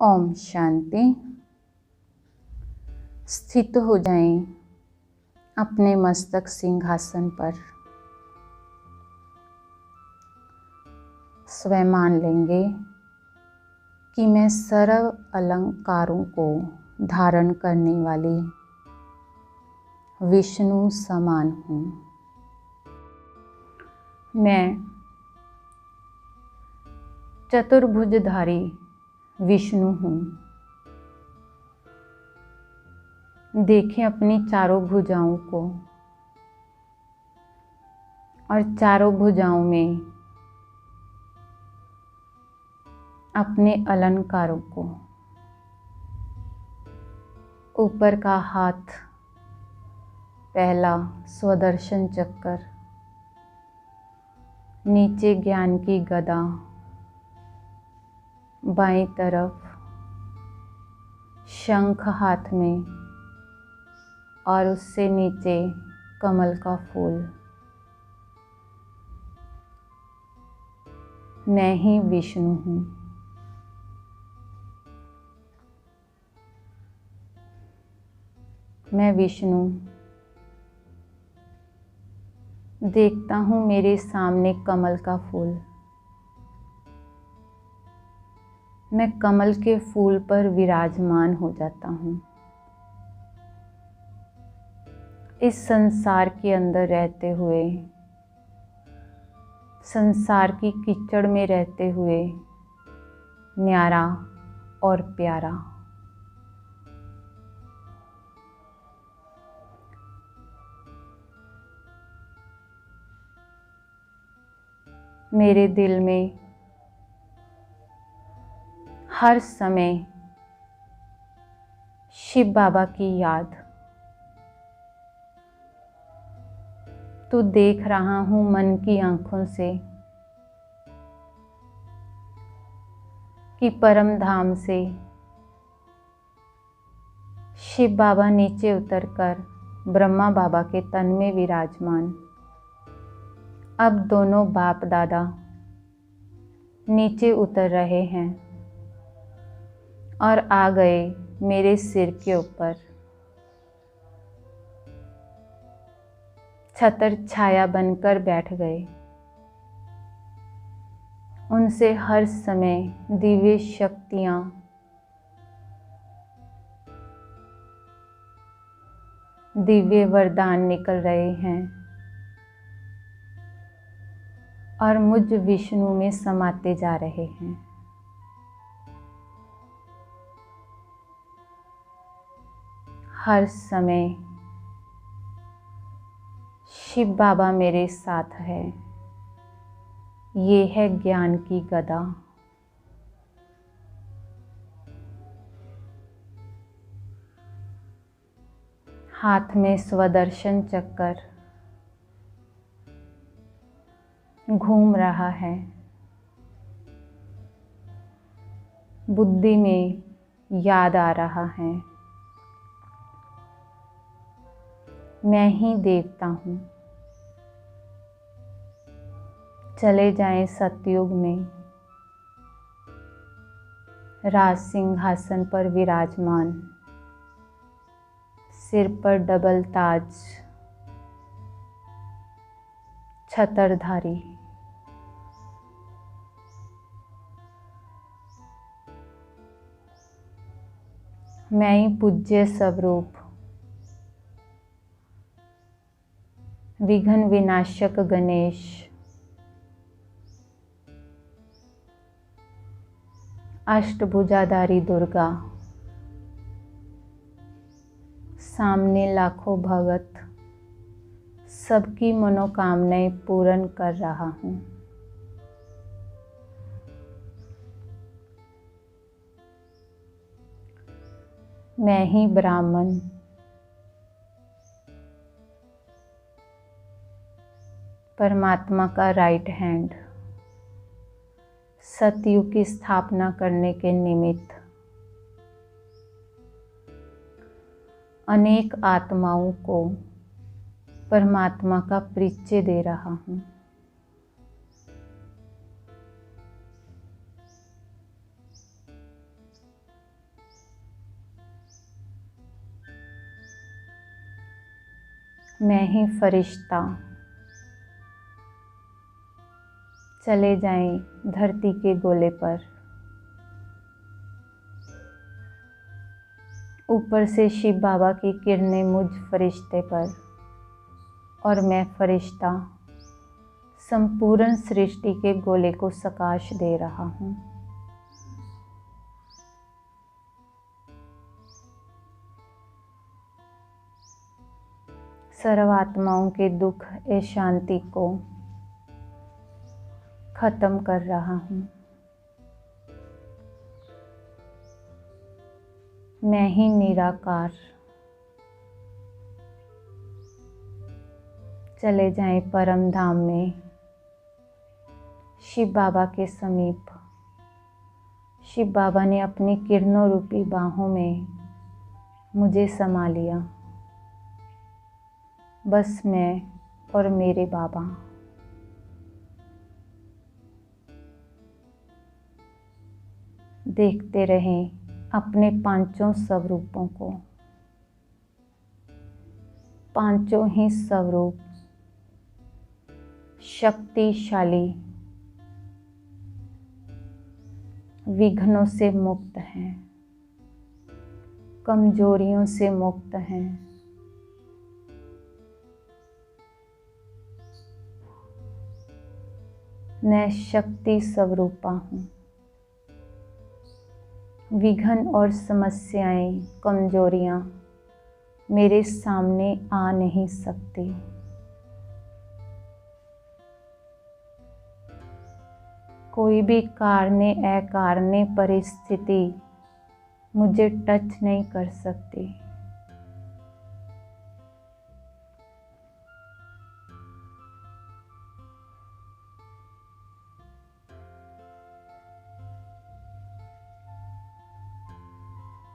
ओम शांति। स्थित हो जाएं अपने मस्तक सिंहासन पर। स्वयं मान लेंगे कि मैं सर्व अलंकारों को धारण करने वाली विष्णु समान हूँ। मैं चतुर्भुजधारी विष्णु हूँ। देखें अपनी चारों भुजाओं को और चारों भुजाओं में अपने अलंकारों को। ऊपर का हाथ पहला स्वदर्शन चक्र, नीचे ज्ञान की गदा, बाईं तरफ शंख हाथ में और उससे नीचे कमल का फूल। मैं ही विष्णु हूँ। मैं विष्णु देखता हूँ मेरे सामने कमल का फूल। मैं कमल के फूल पर विराजमान हो जाता हूँ। इस संसार के अंदर रहते हुए, संसार की कीचड़ में रहते हुए न्यारा और प्यारा। मेरे दिल में हर समय शिव बाबा की याद। तो देख रहा हूँ मन की आंखों से कि परम धाम से शिव बाबा नीचे उतरकर ब्रह्मा बाबा के तन में विराजमान। अब दोनों बाप दादा नीचे उतर रहे हैं और आ गए मेरे सिर के ऊपर। छत्र छाया बनकर बैठ गए। उनसे हर समय दिव्य शक्तियाँ, दिव्य वरदान निकल रहे हैं और मुझ विष्णु में समाते जा रहे हैं। हर समय शिव बाबा मेरे साथ है। ये है ज्ञान की गदा। हाथ में स्वदर्शन चक्र घूम रहा है। बुद्धि में याद आ रहा है, मैं ही देवता हूँ। चले जाएं सतयुग में, राज सिंहासन पर विराजमान, सिर पर डबल ताज, छत्रधारी। मैं ही पूज्य स्वरूप, विघ्न विनाशक गणेश, अष्टभुजाधारी दुर्गा, सामने लाखों भगत, सबकी मनोकामनाएं पूर्ण कर रहा हूँ। मैं ही ब्राह्मण, परमात्मा का राइट हैंड, सतयुग की स्थापना करने के निमित्त अनेक आत्माओं को परमात्मा का परिचय दे रहा हूँ। मैं ही फरिश्ता। चले जाएं धरती के गोले पर। ऊपर से शिव बाबा की किरणें मुझ फरिश्ते पर, और मैं फरिश्ता संपूर्ण सृष्टि के गोले को प्रकाश दे रहा हूँ। सर्व आत्माओं के दुख ए शांति को खत्म कर रहा हूँ। मैं ही निराकार। चले जाएं परम धाम में, शिव बाबा के समीप। शिव बाबा ने अपनी किरणों रूपी बाहों में मुझे समा लिया। बस मैं और मेरे बाबा। देखते रहें अपने पांचों स्वरूपों को। पांचों ही स्वरूप शक्तिशाली, विघ्नों से मुक्त हैं, कमजोरियों से मुक्त हैं। मैं शक्ति स्वरूपा हूँ। विघ्न और समस्याएं, कमजोरियां मेरे सामने आ नहीं सकती। कोई भी कारणे अकारणे परिस्थिति मुझे टच नहीं कर सकती।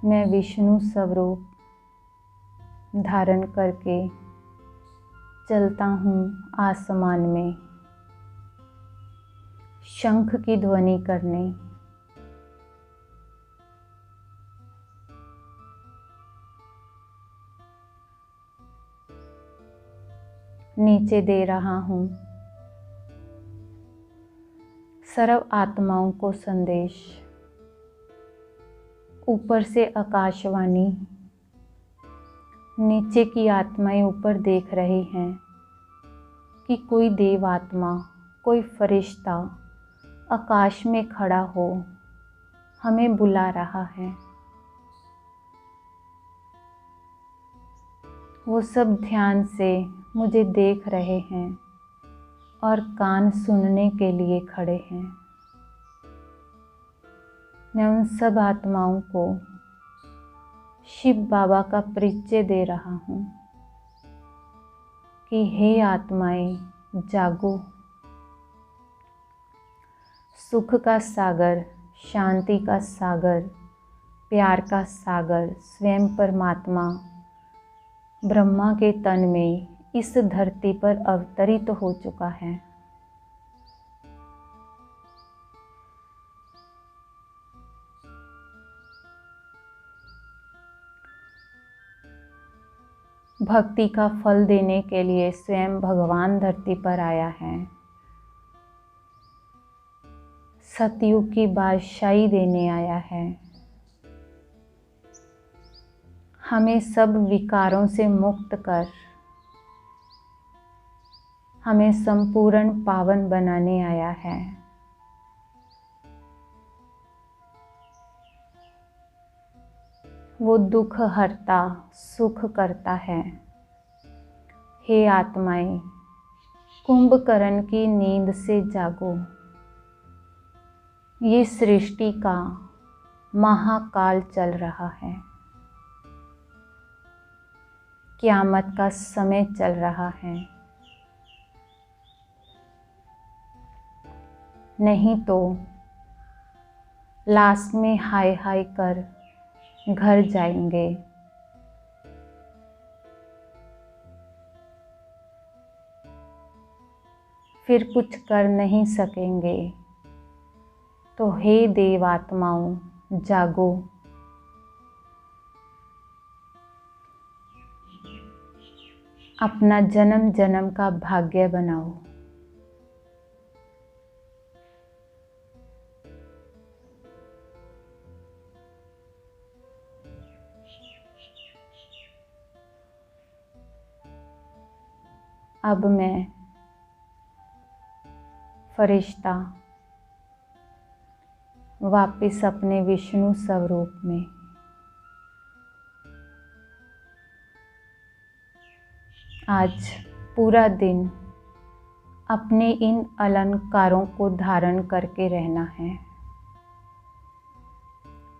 मैं विष्णु स्वरूप धारण करके चलता हूँ आसमान में, शंख की ध्वनि करने। नीचे दे रहा हूँ सर्व आत्माओं को संदेश। ऊपर से आकाशवाणी, नीचे की आत्माएं ऊपर देख रही हैं कि कोई देव आत्मा, कोई फरिश्ता आकाश में खड़ा हो हमें बुला रहा है। वो सब ध्यान से मुझे देख रहे हैं और कान सुनने के लिए खड़े हैं। मैं उन सब आत्माओं को शिव बाबा का परिचय दे रहा हूँ कि हे आत्माएं, जागो। सुख का सागर, शांति का सागर, प्यार का सागर स्वयं परमात्मा ब्रह्मा के तन में इस धरती पर अवतरित हो चुका है। भक्ति का फल देने के लिए स्वयं भगवान धरती पर आया है। सतयुग की बादशाही देने आया है। हमें सब विकारों से मुक्त कर हमें संपूर्ण पावन बनाने आया है। वो दुख हरता, सुख करता है। हे आत्माएं, कुंभकर्ण की नींद से जागो। ये सृष्टि का महाकाल चल रहा है। क़यामत का समय चल रहा है। नहीं तो लास्ट में हाय हाय कर घर जाएंगे। फिर कुछ कर नहीं सकेंगे। तो हे देवात्माओं, जागो। अपना जन्म जन्म का भाग्य बनाओ। अब मैं फरिश्ता वापिस अपने विष्णु स्वरूप में आज पूरा दिन अपने इन अलंकारों को धारण करके रहना है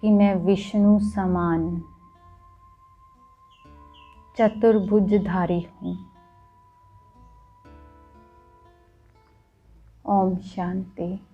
कि मैं विष्णु समान चतुर्भुजधारी हूँ। ओम शांति।